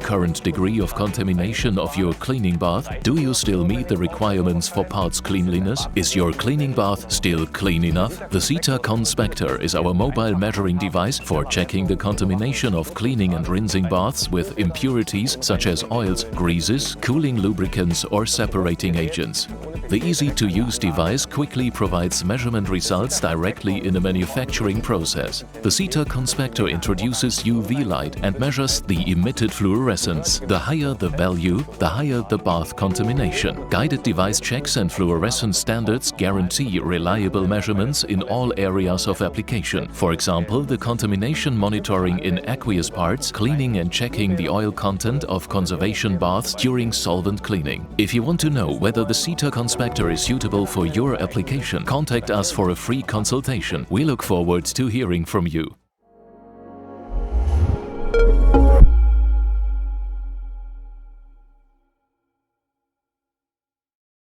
current degree of contamination of your cleaning bath? Do you still meet the requirements for parts cleanliness? Is your cleaning bath still clean enough? The SITA ConSpector is our mobile measuring device for checking the contamination of cleaning and rinsing baths with impurities such as oils, greases, cooling lubricants or separating agents. The easy-to-use device quickly provides measurement results directly in a manufacturing process. The SITA ConSpector introduces UV light and measures the emitted fluorescence. The higher the value, the higher the bath contamination. Guided device checks and fluorescence standards guarantee reliable measurements in all areas of application. For example, the contamination monitoring in aqueous parts, cleaning and checking the oil content of conservation baths during solvent cleaning. If you want to know whether the SITA ConSpector is suitable for your application, contact us for a free consultation. We look forward to hearing from you.